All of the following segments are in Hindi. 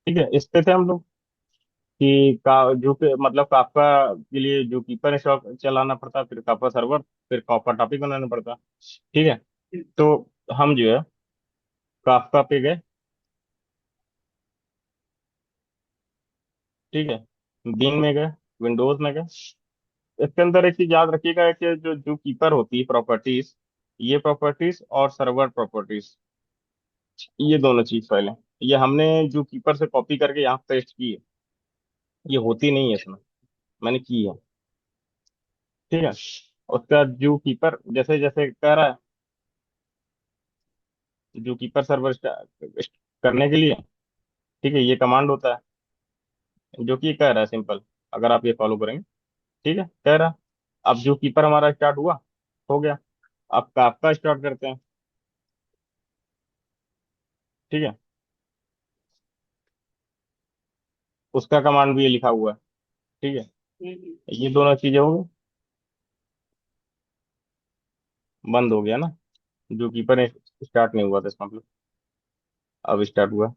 ठीक है, इस पे थे हम लोग कि मतलब काफका के लिए जो कीपर इंस्टॉल चलाना पड़ता, फिर काफका सर्वर, फिर काफका टॉपिक बनाना पड़ता। ठीक है, तो हम जो है काफका पे गए। ठीक है, बिंग में गए, विंडोज में गए। इसके अंदर एक चीज याद रखिएगा कि जो जो कीपर होती है प्रॉपर्टीज, ये प्रॉपर्टीज और सर्वर प्रॉपर्टीज, ये दोनों चीज पहले, ये हमने जो कीपर से कॉपी करके यहाँ पेस्ट की है, ये होती नहीं है इसमें, मैंने की है। ठीक है, उसका जो कीपर जैसे जैसे कह रहा है, जो कीपर सर्वर करने के लिए, ठीक है, ये कमांड होता है जो कि ये कह रहा है सिंपल, अगर आप ये फॉलो करेंगे। ठीक है, कह रहा है अब जो कीपर हमारा स्टार्ट हुआ, हो गया। अब आपका स्टार्ट करते हैं। ठीक है, उसका कमांड भी ये लिखा हुआ है। ठीक है, ये दोनों चीजें हो गई, बंद हो गया ना, जो कीपर स्टार्ट नहीं हुआ था इसका मतलब, अब स्टार्ट हुआ।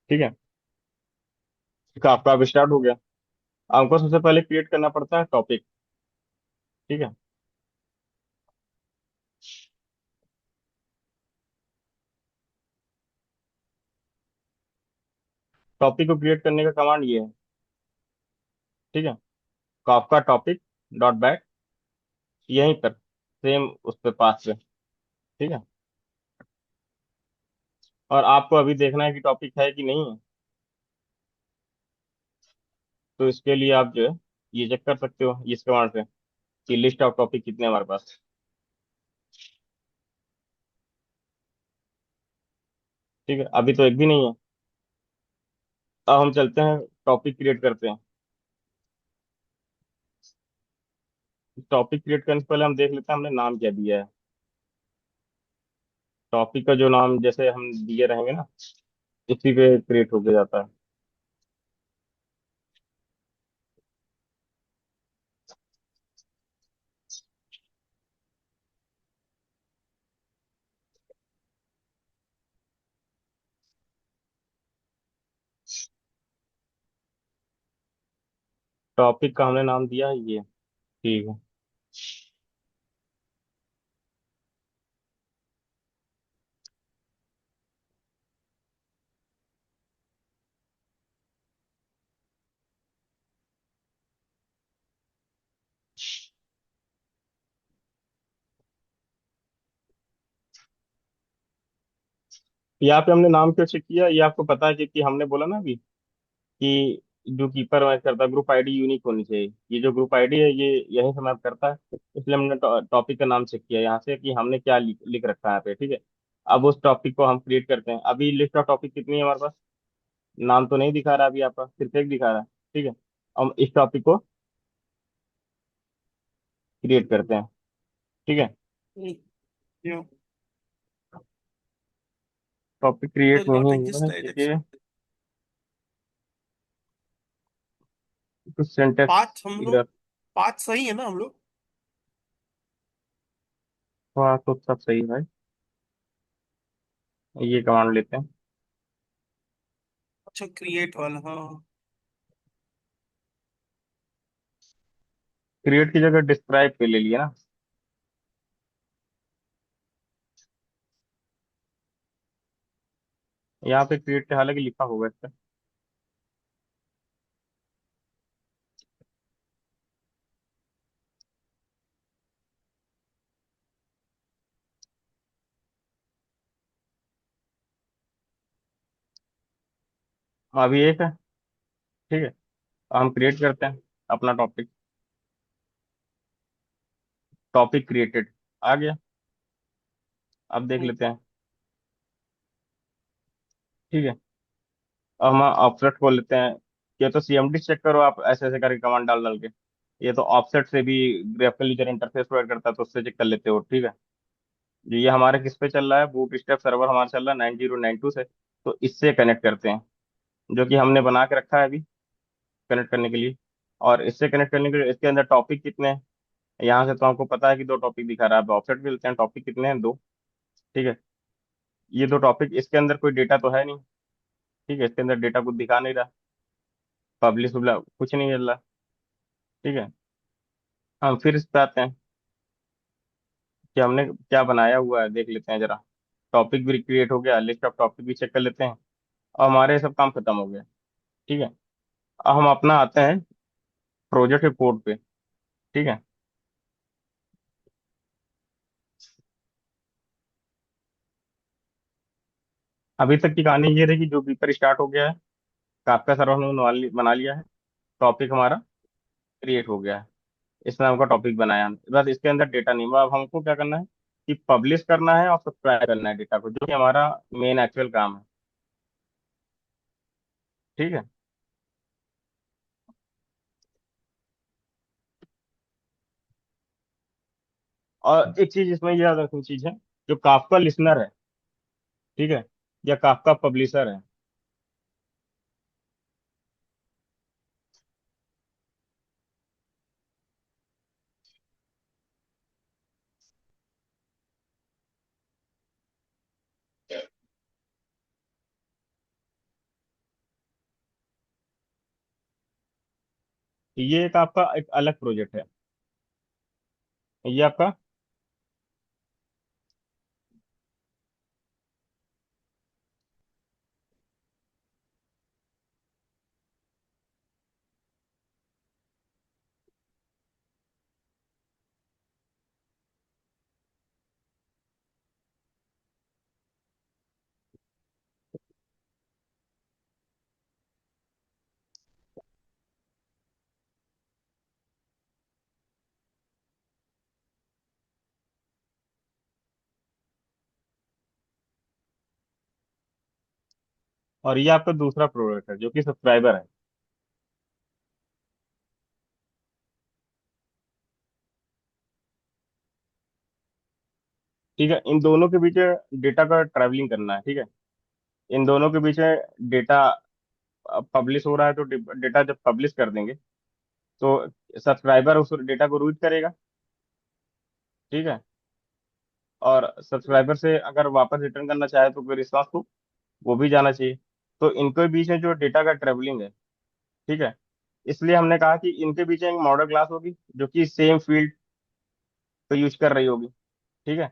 ठीक है, तो आपका अब स्टार्ट हो गया। आपको सबसे पहले क्रिएट करना पड़ता है टॉपिक। ठीक है, टॉपिक को क्रिएट करने का कमांड ये है। ठीक है, आपका टॉपिक डॉट बैक, यहीं पर सेम उस पे पास पे। ठीक है, और आपको अभी देखना है कि टॉपिक है कि नहीं है, तो इसके लिए आप जो है ये चेक कर सकते हो इस कमांड से कि लिस्ट ऑफ टॉपिक कितने हैं हमारे पास। ठीक है, अभी तो एक भी नहीं है। अब हम चलते हैं, टॉपिक क्रिएट करते हैं। टॉपिक क्रिएट करने से पहले हम देख लेते हैं हमने नाम क्या दिया है। टॉपिक का जो नाम जैसे हम दिए रहेंगे ना, उसी पे क्रिएट होके जाता है। टॉपिक का हमने नाम दिया है ये। ठीक है, यहाँ पे हमने नाम क्यों चेक किया, ये आपको पता है क्योंकि हमने बोला ना अभी कि जो कीपर मैच करता है ग्रुप आईडी यूनिक होनी चाहिए। ये जो ग्रुप आईडी है ये यहीं से मैच करता है, इसलिए हमने टॉपिक का नाम चेक किया यहाँ से कि हमने क्या लिख रखा है यहाँ पे। ठीक है, अब उस टॉपिक को हम क्रिएट करते हैं। अभी लिस्ट ऑफ टॉपिक कितनी है हमारे पास, नाम तो नहीं दिखा रहा अभी आपका, सिर्फ एक दिखा रहा है। ठीक है, हम इस टॉपिक को क्रिएट करते हैं। ठीक है, क्यों? टॉपिक क्रिएट नॉट नहीं इन हुआ दिस है क्योंकि डायरेक्शन। कुछ सिंटेक्स पाँच हम लोग, इधर। पाँच सही है ना हम लोग? हाँ, तो सब सही है भाई, ये कमांड लेते हैं। अच्छा, क्रिएट वाला, हाँ। क्रिएट की जगह डिस्क्राइब पे ले लिया ना। यहाँ पे क्रिएट के हालांकि लिखा होगा इस पे। अभी एक है। ठीक है, हम क्रिएट करते हैं अपना टॉपिक। टॉपिक क्रिएटेड आ गया, अब देख लेते हैं। ठीक है, अब हम ऑफसेट खोल लेते हैं। ये तो सीएमडी चेक करो आप, ऐसे ऐसे करके कमांड डाल डाल के। ये तो ऑफसेट से भी ग्राफिकल यूजर इंटरफेस प्रोवाइड करता है, तो उससे चेक कर लेते हो। ठीक है, जो ये हमारे किस पे चल रहा है, बूट स्ट्रैप सर्वर हमारा चल रहा है 9092 से, तो इससे कनेक्ट करते हैं, जो कि हमने बना के रखा है अभी कनेक्ट करने के लिए। और इससे कनेक्ट करने के लिए इसके अंदर टॉपिक कितने हैं। यहाँ से तो आपको पता है कि दो टॉपिक दिखा रहा है, आप ऑफसेट भी लेते हैं, टॉपिक कितने हैं, दो। ठीक है। ये दो टॉपिक, इसके अंदर कोई डेटा तो है नहीं। ठीक है, इसके अंदर डेटा कुछ दिखा नहीं रहा, पब्लिश कुछ नहीं चल रहा। ठीक है। हम फिर इस पे आते हैं कि हमने क्या बनाया हुआ है, देख लेते हैं जरा। टॉपिक भी क्रिएट हो गया, लिस्ट ऑफ टॉपिक भी चेक कर लेते हैं, और हमारे सब काम खत्म हो गया। ठीक है। अब हम अपना आते हैं प्रोजेक्ट रिपोर्ट पे। ठीक है। अभी तक की कहानी ये रही कि जो पेपर स्टार्ट हो गया है, काफका सर्वर हमने बना लिया है, टॉपिक हमारा क्रिएट हो गया है, इस नाम का टॉपिक बनाया हमने। बस इसके अंदर डेटा नहीं हुआ। अब हमको क्या करना है कि पब्लिश करना है और सब्सक्राइब करना है डेटा को, जो कि हमारा मेन एक्चुअल काम है। ठीक है। और एक चीज इसमें याद रखनी चीज है, जो काफका लिसनर है, ठीक है, या काफका पब्लिशर है, ये एक आपका एक अलग प्रोजेक्ट है। ये आपका, और ये आपका दूसरा प्रोजेक्ट है जो कि सब्सक्राइबर है। ठीक है। इन दोनों के बीच डेटा का ट्रैवलिंग करना है। ठीक है। इन दोनों के बीच डेटा पब्लिश हो रहा है, तो डेटा जब पब्लिश कर देंगे तो सब्सक्राइबर उस डेटा को रीड करेगा। ठीक है। और सब्सक्राइबर से अगर वापस रिटर्न करना चाहे तो कोई रिस्पॉन्स को वो भी जाना चाहिए। तो इनके बीच में जो डेटा का ट्रेवलिंग है, ठीक है, इसलिए हमने कहा कि इनके बीच में एक मॉडल क्लास होगी जो कि सेम फील्ड को यूज कर रही होगी। ठीक है।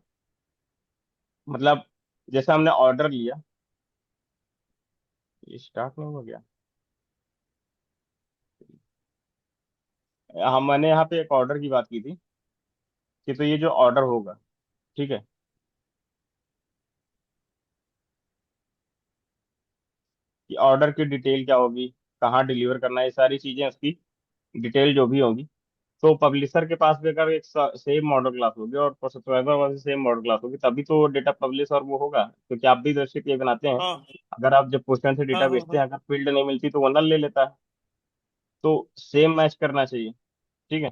मतलब जैसे हमने ऑर्डर लिया, ये स्टार्ट नहीं हो गया। मैंने यहाँ पे एक ऑर्डर की बात की थी कि तो ये जो ऑर्डर होगा, ठीक है, कि ऑर्डर की डिटेल क्या होगी, कहाँ डिलीवर करना है, ये सारी चीजें उसकी डिटेल जो भी होगी। तो पब्लिशर के पास भी अगर एक सेम मॉडल क्लास होगी और सब्सक्राइबर वाले सेम मॉडल क्लास होगी, तभी तो डेटा पब्लिश और वो होगा, क्योंकि आप भी दृष्टि ये बनाते हैं। हाँ अगर आप जब क्वेश्चन से हाँ डेटा हाँ भेजते हाँ। हैं, अगर फील्ड नहीं मिलती तो वो नल ले लेता है। तो सेम मैच करना चाहिए। ठीक है।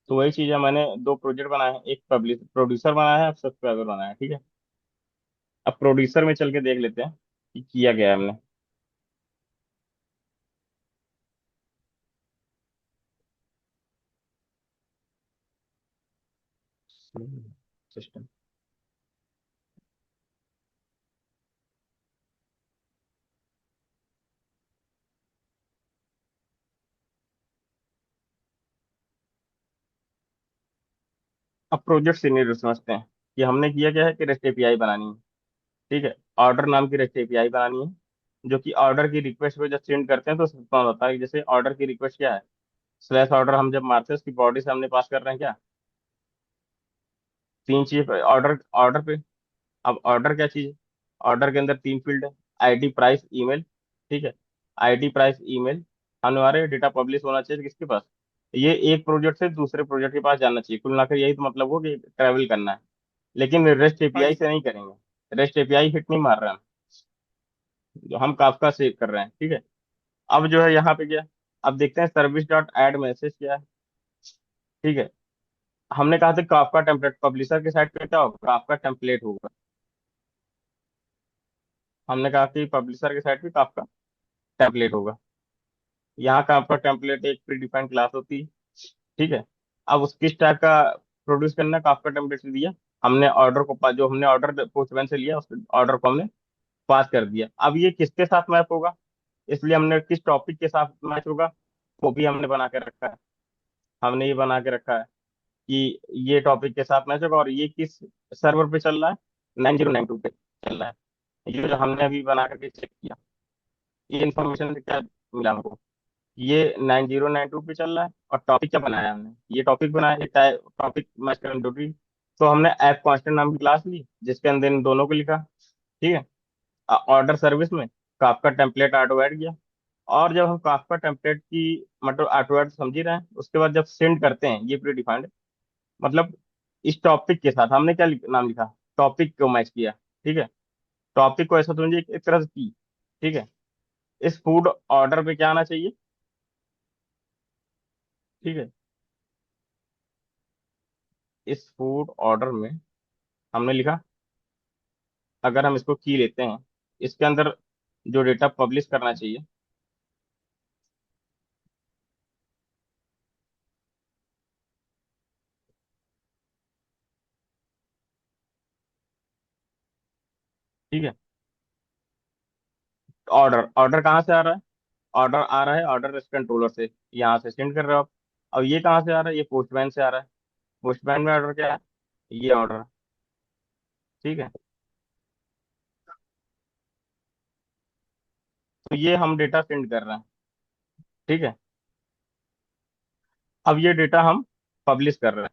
तो वही चीज है, मैंने दो प्रोजेक्ट बनाए हैं, एक पब्लिश प्रोड्यूसर बनाया है, सब्सक्राइबर बनाया है। ठीक है। अब प्रोड्यूसर में चल के देख लेते हैं कि किया गया है हमने। सिस्टम। अब प्रोजेक्ट सीनियर समझते हैं कि हमने किया क्या है कि रेस्ट एपीआई बनानी है। ठीक है। ऑर्डर नाम की रेस्ट एपीआई बनानी है, जो कि ऑर्डर की रिक्वेस्ट पे जब सेंड करते हैं तो सिस्टम होता है कि जैसे ऑर्डर की रिक्वेस्ट क्या है, स्लैश ऑर्डर हम जब मारते हैं उसकी बॉडी से हमने पास कर रहे हैं क्या, तीन चीज ऑर्डर ऑर्डर पे। अब ऑर्डर क्या चीज है, ऑर्डर के अंदर तीन फील्ड है, आईडी प्राइस ईमेल। ठीक है। आईडी प्राइस ईमेल, हमारे डेटा पब्लिश होना चाहिए किसके पास, ये एक प्रोजेक्ट से दूसरे प्रोजेक्ट के पास जाना चाहिए। कुल मिलाकर यही तो मतलब हो कि ट्रैवल करना है। लेकिन रेस्ट एपीआई भाई। से नहीं करेंगे, रेस्ट एपीआई हिट नहीं मार रहे हैं, जो हम काफका सेव कर रहे हैं। ठीक है। अब जो है यहाँ पे क्या, अब देखते हैं सर्विस डॉट एड मैसेज क्या है। ठीक है। हमने कहा था काफका टेम्पलेट, पब्लिशर के साइड पे क्या होगा, काफका टेम्पलेट होगा। हमने कहा कि पब्लिशर के साइड पे काफका टेम्पलेट होगा। यहाँ का आपका टेम्पलेट एक प्री डिफाइंड क्लास होती है। ठीक है। अब उस किस टाइप का प्रोड्यूस करना का आपका टेम्पलेट दिया, हमने ऑर्डर को जो हमने ऑर्डर पोस्टमैन से लिया उस ऑर्डर को हमने पास कर दिया। अब ये किसके साथ मैप होगा, इसलिए हमने किस टॉपिक के साथ मैच होगा वो भी हमने बना के रखा है। हमने ये बना के रखा है कि ये टॉपिक के साथ मैच होगा, और ये किस सर्वर पे चल रहा है, 9092 पे चल रहा है। ये जो हमने अभी बना करके चेक किया, ये इन्फॉर्मेशन से क्या मिला हमको, ये 9092 पे चल रहा है। और टॉपिक क्या बनाया हमने, ये टॉपिक बनाया, ये टॉपिक मैच करंट ड्यूटी। तो हमने ऐप कांस्टेंट नाम की क्लास ली जिसके अंदर इन दोनों को लिखा। ठीक है। ऑर्डर सर्विस में काफका टेम्पलेट ऑटो ऐड किया। और जब हम काफका टेम्पलेट की मतलब ऑटो ऐड समझ ही रहे हैं, उसके बाद जब सेंड करते हैं ये प्री डिफाइंड, मतलब इस टॉपिक के साथ हमने क्या नाम लिखा, टॉपिक को मैच किया। ठीक है। टॉपिक को ऐसा समझिए एक तरह से की। ठीक है। इस फूड ऑर्डर पे क्या आना चाहिए। ठीक है। इस फूड ऑर्डर में हमने लिखा, अगर हम इसको की लेते हैं, इसके अंदर जो डेटा पब्लिश करना चाहिए। ठीक है। ऑर्डर ऑर्डर कहाँ से आ रहा है, ऑर्डर आ रहा है ऑर्डर रिस्क कंट्रोलर से, यहाँ से सेंड कर रहे हो आप। अब ये कहाँ से आ रहा है, ये पोस्टमैन से आ रहा है। पोस्टमैन में ऑर्डर क्या है, ये ऑर्डर। ठीक है। तो ये हम डेटा सेंड कर रहे हैं। ठीक है। अब ये डेटा हम पब्लिश कर रहे हैं।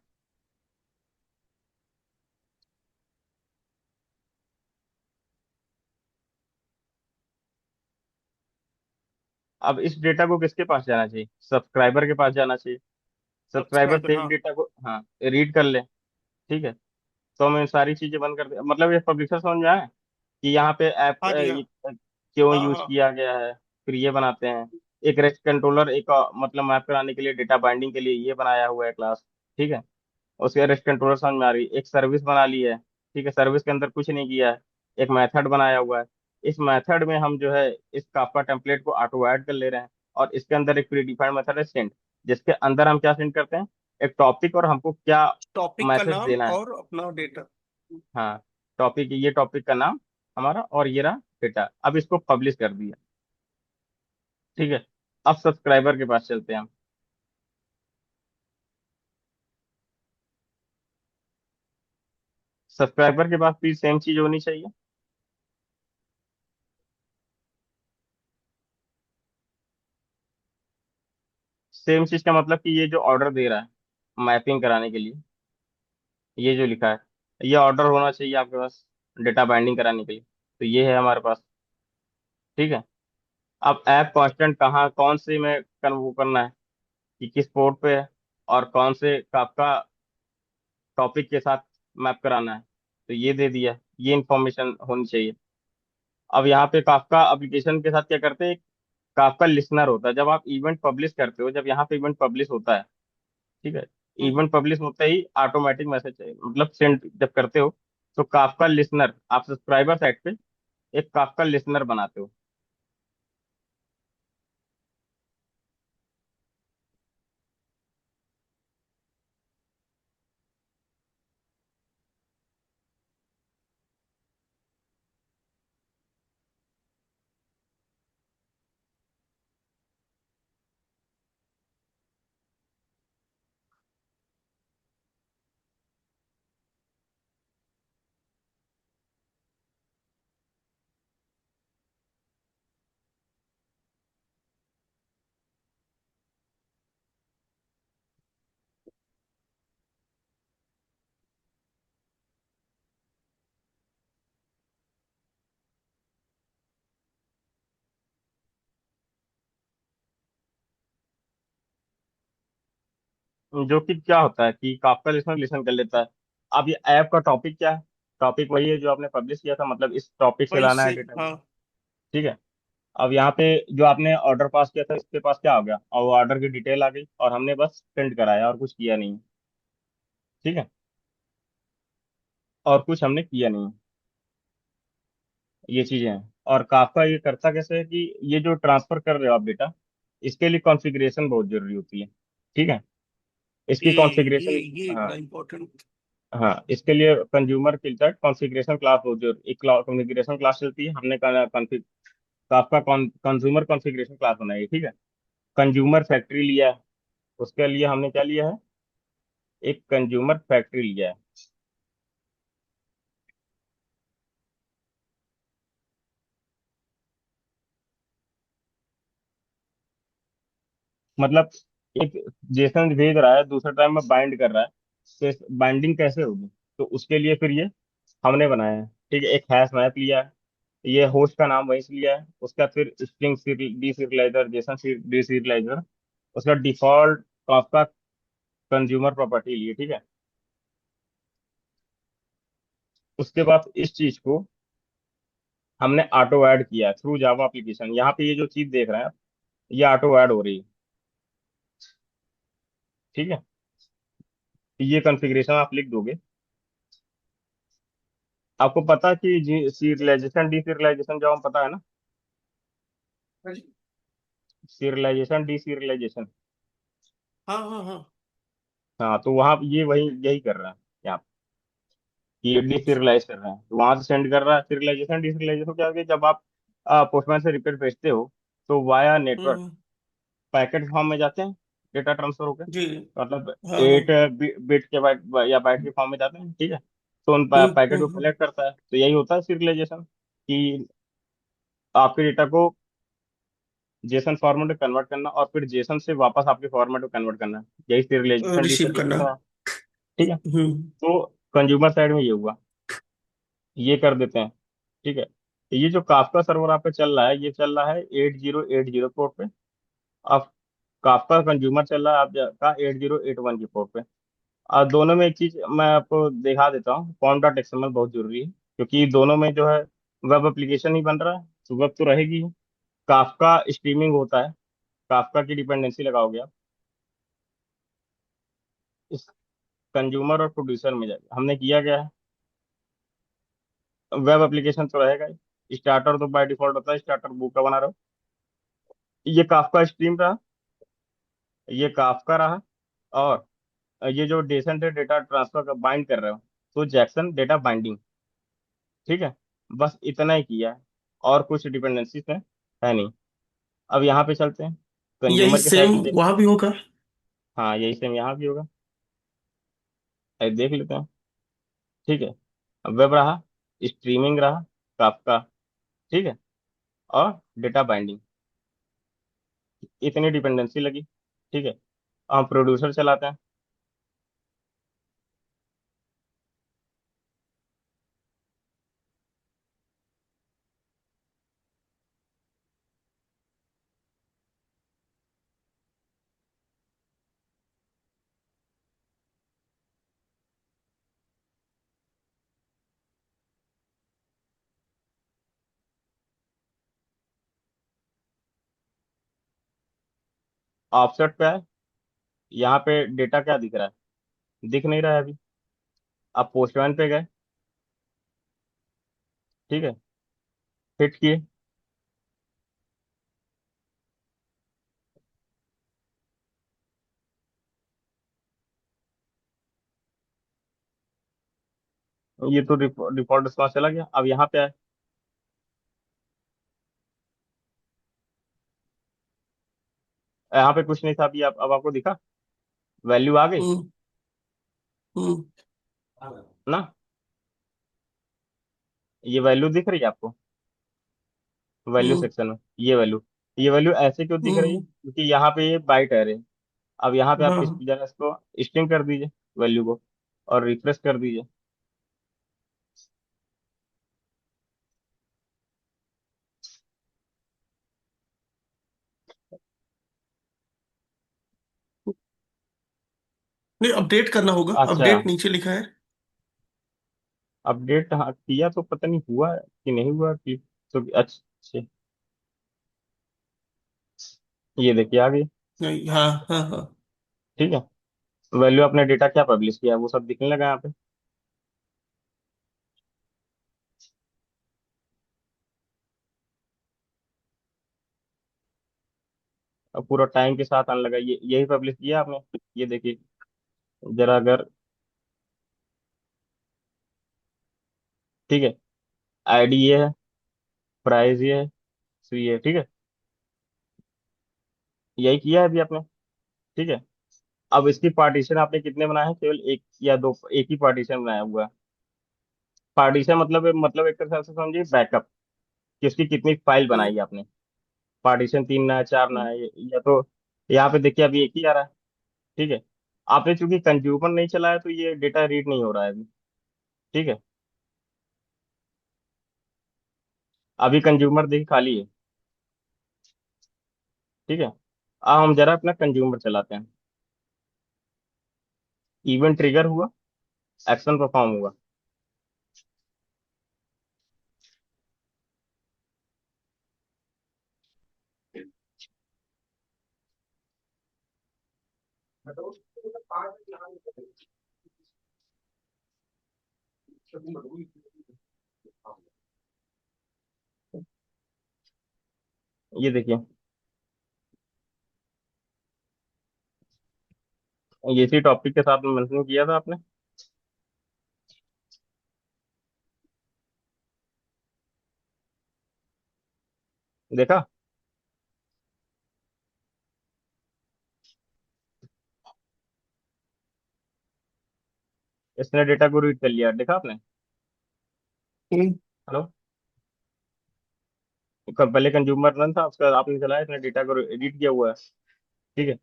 अब इस डेटा को किसके पास जाना चाहिए, सब्सक्राइबर के पास जाना चाहिए। सब्सक्राइबर सब्सक्राइबर, से एक हाँ। डेटा को हाँ रीड कर ले। ठीक है। तो हम ये सारी चीजें बंद कर दे, मतलब ये पब्लिशर समझ में आया कि यहाँ पे ऐप हाँ जी, हाँ। क्यों हाँ यूज हाँ। किया गया है। फिर ये बनाते हैं एक रेस्ट कंट्रोलर, एक मतलब मैप कराने के लिए डेटा बाइंडिंग के लिए ये बनाया हुआ है क्लास। ठीक है। उसके रेस्ट कंट्रोलर समझ में आ रही है, एक सर्विस बना ली है। ठीक है। सर्विस के अंदर कुछ नहीं किया है, एक मेथड बनाया हुआ है। इस मेथड में हम जो है इस काफका टेम्पलेट को ऑटो ऐड कर ले रहे हैं। और इसके अंदर एक प्री डिफाइंड मेथड है सेंड, जिसके अंदर हम क्या सेंड करते हैं, एक टॉपिक और हमको क्या टॉपिक का मैसेज नाम देना है। और अपना डेटा। हाँ। टॉपिक, ये टॉपिक का नाम हमारा, और ये रहा डेटा। अब इसको पब्लिश कर दिया। ठीक है। अब सब्सक्राइबर के पास चलते हैं हम। सब्सक्राइबर के पास भी सेम चीज होनी चाहिए। सेम चीज का मतलब कि ये जो ऑर्डर दे रहा है मैपिंग कराने के लिए, ये जो लिखा है, ये ऑर्डर होना चाहिए आपके पास डेटा बाइंडिंग कराने के लिए। तो ये है हमारे पास। ठीक है। अब ऐप कांस्टेंट कहाँ कौन से में वो करना है कि किस पोर्ट पे है, और कौन से आपका टॉपिक के साथ मैप कराना है, तो ये दे दिया, ये इंफॉर्मेशन होनी चाहिए। अब यहाँ पे काफका एप्लीकेशन के साथ क्या करते हैं, काफका लिसनर होता है। जब आप इवेंट पब्लिश करते हो, जब यहाँ पे इवेंट पब्लिश होता है, ठीक है, हम्म। इवेंट पब्लिश होते ही ऑटोमेटिक मैसेज मतलब सेंड जब करते हो, तो काफका लिसनर आप सब्सक्राइबर साइड पे एक काफका लिसनर बनाते हो। जो कि क्या होता है कि काफका लिसनर लिसन कर लेता है। अब ये ऐप का टॉपिक क्या है, टॉपिक वही है जो आपने पब्लिश किया था, मतलब इस टॉपिक से वही लाना है से, डेटा। हाँ। ठीक है। अब यहाँ पे जो आपने ऑर्डर पास किया था इसके पास क्या हो गया, और वो ऑर्डर की डिटेल आ गई, और हमने बस प्रिंट कराया और कुछ किया नहीं। ठीक है। और कुछ हमने किया नहीं। ये चीजें हैं। और काफका ये करता कैसे है कि ये जो ट्रांसफर कर रहे हो आप डेटा, इसके लिए कॉन्फ़िगरेशन बहुत जरूरी होती है। ठीक है। ये इसकी ये कॉन्फ़िगरेशन। ये हाँ। बड़ा इम्पोर्टेंट। हाँ, इसके लिए कंज्यूमर के साथ कॉन्फ़िगरेशन क्लास हो, जो एक कॉन्फ़िगरेशन क्लास चलती है, हमने कॉन्फ़िग तो आपका कंज्यूमर कॉन्फ़िगरेशन क्लास बनाई है। ठीक है। कंज्यूमर फैक्ट्री लिया है। उसके लिए हमने क्या लिया है, एक कंज्यूमर फैक्ट्री लिया है। मतलब एक जेसन भेज रहा है, दूसरे टाइम में बाइंड कर रहा है, तो बाइंडिंग कैसे होगी, तो उसके लिए फिर ये हमने बनाया है। ठीक है। एक हैश मैप लिया है, ये होस्ट का नाम वहीं से लिया है, उसका फिर string D serialiser, Jason D serialiser, उसका डिफॉल्ट आपका कंज्यूमर प्रॉपर्टी लिए। ठीक है। उसके बाद इस चीज को हमने ऑटो ऐड किया थ्रू जावा एप्लीकेशन। यहाँ पे ये जो चीज देख रहे हैं आप, ये ऑटो ऐड हो रही है। ठीक है। ये कॉन्फ़िगरेशन आप लिख दोगे। आपको पता है कि जी सीरियलाइजेशन डी सीरियलाइजेशन जब हम पता है ना, हाँ जी। Serialisation D serialisation. हाँ हाँ हाँ। हाँ, तो वहाँ ये वही यही कर रहा है यहाँ पे, ये डी सीरियलाइज कर रहा है, तो वहां से सेंड कर रहा है। सीरियलाइजेशन डी सीरियलाइजेशन क्या है, जब आप पोस्टमैन से रिक्वेस्ट भेजते हो, तो वाया नेटवर्क हम्म। पैकेट फॉर्म में जाते हैं, डेटा ट्रांसफर होकर, जी। मतलब हाँ हाँ। 8 बिट के बाइट या बाइट के फॉर्म में जाते हैं। ठीक है। तो उन पैकेट को हम्म। कलेक्ट करता है, तो यही होता है सीरियलाइजेशन, कि आपके डेटा को जेसन फॉर्मेट में कन्वर्ट करना और फिर जेसन से वापस आपके फॉर्मेट में कन्वर्ट करना, यही सीरियलाइजेशन रिसीव करना। डिसीरियलाइजेशन है। ठीक है। हम्म। तो कंज्यूमर साइड में ये हुआ, ये कर देते हैं। ठीक है। तो ये जो काफका सर्वर आप पे चल रहा है, ये चल रहा है 8080 पोर्ट पे। अब काफका कंज्यूमर चल रहा है आपका 8081 की पोर्ट पे। और दोनों में एक चीज मैं आपको दिखा देता हूँ, फॉर्म डॉट एक्सएमएल बहुत जरूरी है, क्योंकि दोनों में जो है वेब एप्लीकेशन ही बन रहा है, तो वेब तो रहेगी ही। काफका स्ट्रीमिंग होता है, काफका की डिपेंडेंसी लगाओगे आप इस कंज्यूमर और प्रोड्यूसर में जाके। हमने किया क्या है, वेब एप्लीकेशन तो रहेगा ही, स्टार्टर तो बाय डिफॉल्ट होता है, स्टार्टर बुक का बना रहा हो। ये काफका स्ट्रीम रहा, ये काफका रहा, और ये जो जेसन से डेटा ट्रांसफर का बाइंड कर रहे हो, तो जैक्सन डेटा बाइंडिंग। ठीक है। बस इतना ही किया है, और कुछ डिपेंडेंसीज है नहीं। अब यहाँ पे चलते हैं, यही कंज्यूमर के सेम साइड में देख। वहां भी होगा। हाँ, यही सेम यहाँ भी होगा। आइए देख लेते हैं। ठीक है। अब वेब रहा, स्ट्रीमिंग रहा, काफका। ठीक है। और डेटा बाइंडिंग, इतनी डिपेंडेंसी लगी। ठीक है। हम प्रोड्यूसर चलाते हैं। ऑफसेट पे है, यहाँ पे डेटा क्या दिख रहा है, दिख नहीं रहा है अभी। आप पोस्टमैन पे गए। ठीक है। हिट किए, ये तो डिफॉल्ट रिस्पॉन्स चला गया। अब यहाँ पे आए, यहाँ पे कुछ नहीं था अभी, अब आपको दिखा, वैल्यू आ गई हम्म। हम्म। ना, ये वैल्यू दिख रही है आपको वैल्यू हम्म। सेक्शन में, ये वैल्यू ऐसे क्यों दिख रही है, हम्म। क्योंकि यहाँ पे ये बाइट है रे। अब यहाँ पे आप हाँ इस हाँ। जरा इसको स्ट्रिंग कर दीजिए, वैल्यू को, और रिफ्रेश कर दीजिए। नहीं, अपडेट करना होगा, अच्छा, अपडेट नीचे लिखा है। अपडेट हाँ किया, तो पता नहीं हुआ कि नहीं हुआ कि, तो अच्छा, ये देखिए आ गई। नहीं, हाँ हाँ हाँ। ठीक है। वैल्यू अपने डेटा क्या पब्लिश किया है, वो सब दिखने लगा यहाँ पे। अब पूरा टाइम के साथ आने लगा, ये यही पब्लिश किया आपने। ये देखिए जरा, अगर, ठीक है, आईडी ये है, प्राइस ये है, तो ये ठीक है, यही किया है अभी आपने। ठीक है, अब इसकी पार्टीशन आपने कितने बनाए हैं? केवल एक या दो, एक ही पार्टीशन बनाया हुआ है। पार्टीशन मतलब एक तरह से समझिए बैकअप, कि उसकी कितनी फाइल बनाई है आपने। पार्टीशन तीन ना है, चार ना है, या तो यहाँ पे देखिए अभी एक ही आ रहा है। ठीक है, आपने चूंकि कंज्यूमर नहीं चलाया तो ये डेटा रीड नहीं हो रहा है अभी। ठीक है, अभी कंज्यूमर देखिए खाली है। ठीक है, अब हम जरा अपना कंज्यूमर चलाते हैं। इवेंट ट्रिगर हुआ, एक्शन परफॉर्म हुआ। ये देखिए, ये इसी टॉपिक के साथ मेंशन किया था आपने, देखा? इसने डेटा को रीड कर लिया, देखा आपने? हम्म, हेलो, पहले कंज्यूमर रन था, उसका आपने चलाया, इसने डेटा को रीड किया हुआ है। ठीक है,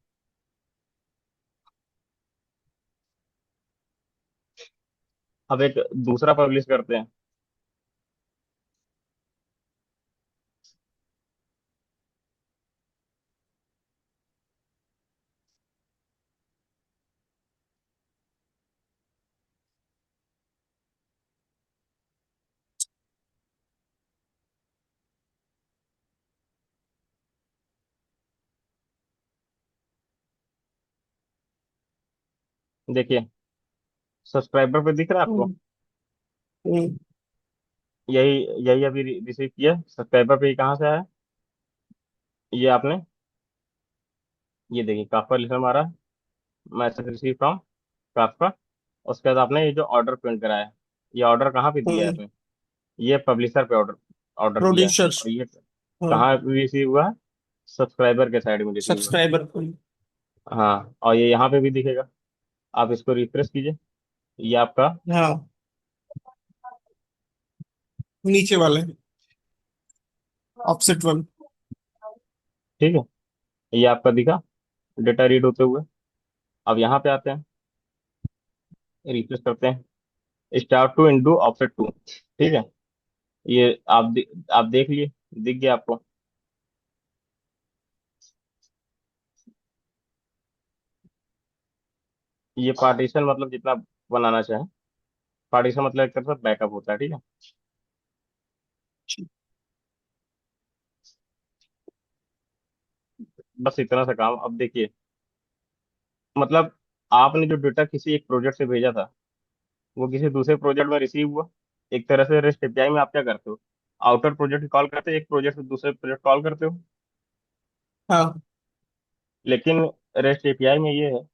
अब एक दूसरा पब्लिश करते हैं। देखिए, सब्सक्राइबर पे दिख रहा है आपको? हम्म, हम्म, यही यही अभी रिसीव किया सब्सक्राइबर पे, ये कहाँ से आया? ये आपने, ये देखिए काफका लिखा हमारा, मैसेज रिसीव फ्रॉम काफका। उसके बाद आपने ये जो ऑर्डर प्रिंट कराया, ये ऑर्डर कहाँ पे दिया है हम्म। आपने? ये पब्लिशर पे ऑर्डर ऑर्डर दिया है, प्रोड्यूसर्स। और ये हाँ। कहाँ रिसीव हुआ है? सब्सक्राइबर के साइड में रिसीव हुआ है। सब्सक्राइबर। हाँ, और ये यहाँ पे भी दिखेगा। आप इसको रिफ्रेश कीजिए, ये आपका, हाँ, नीचे वाले ऑफसेट वन। ठीक है, ये आपका दिखा डेटा रीड होते हुए। अब यहाँ पे आते हैं, रिफ्रेश करते हैं, star two into offset two. ठीक है, ये आप देख लिए, दिख गया आपको? ये पार्टीशन मतलब जितना बनाना चाहे, पार्टीशन मतलब एक तरह से बैकअप होता है। ठीक है, बस इतना सा काम। अब देखिए, मतलब आपने जो डेटा किसी एक प्रोजेक्ट से भेजा था, वो किसी दूसरे प्रोजेक्ट में रिसीव हुआ। एक तरह से रेस्ट एपीआई में आप क्या करते हो? आउटर प्रोजेक्ट कॉल करते हो, एक प्रोजेक्ट से दूसरे प्रोजेक्ट कॉल करते हो। हाँ, लेकिन रेस्ट एपीआई में ये है,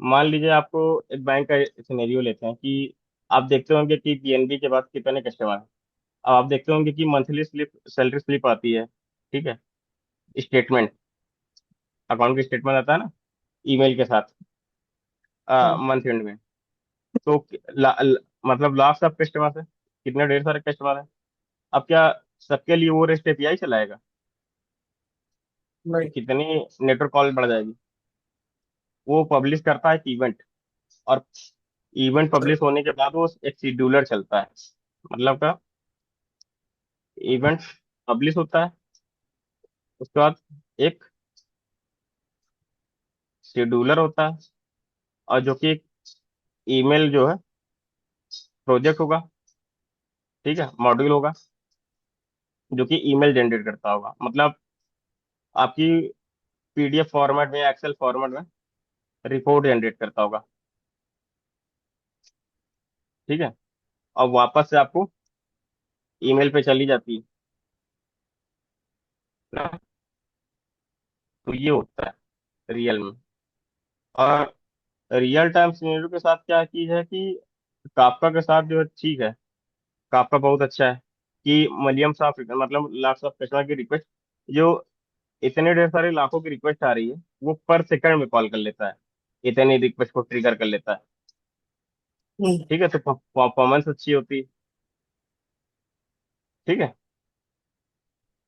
मान लीजिए आपको एक बैंक का सिनेरियो लेते हैं कि आप देखते होंगे कि पीएनबी के बाद कितने कस्टमर हैं। अब आप देखते होंगे कि मंथली स्लिप, सैलरी स्लिप आती है। ठीक है, स्टेटमेंट, अकाउंट की स्टेटमेंट आता है ना, ईमेल के साथ, हाँ। मंथ एंड में। तो मतलब लाख सब कस्टमर है, कितने ढेर सारे कस्टमर हैं। अब क्या सबके लिए वो रेस्ट एपीआई चलाएगा? नहीं। कितनी नेटवर्क कॉल बढ़ जाएगी। वो पब्लिश करता है इवेंट, और इवेंट पब्लिश होने के बाद वो एक शेड्यूलर चलता है। मतलब का, इवेंट पब्लिश होता है, उसके बाद एक शेड्यूलर होता है, और जो कि एक ईमेल जो है प्रोजेक्ट होगा। ठीक है, मॉड्यूल होगा, जो कि ईमेल जनरेट करता होगा, मतलब आपकी पीडीएफ फॉर्मेट में, एक्सेल फॉर्मेट में रिपोर्ट जनरेट करता होगा। ठीक है, और वापस से आपको ईमेल पे चली जाती है ना। तो ये होता है रियल में। और रियल टाइम सिनेरियो के साथ क्या चीज है कि काफका के साथ जो है ठीक है, काफका बहुत अच्छा है कि मिलियंस ऑफ, मतलब लाख्स ऑफ कस्टमर की रिक्वेस्ट, जो इतने ढेर सारे लाखों की रिक्वेस्ट आ रही है, वो पर सेकंड में कॉल कर लेता है, इतनी रिक्वेस्ट को ट्रिगर कर लेता है। हम्म। ठीक है, तो परफॉर्मेंस अच्छी होती है। ठीक है,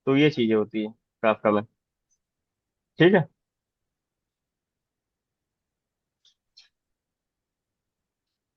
तो ये चीजें होती है काफका में। ठीक है।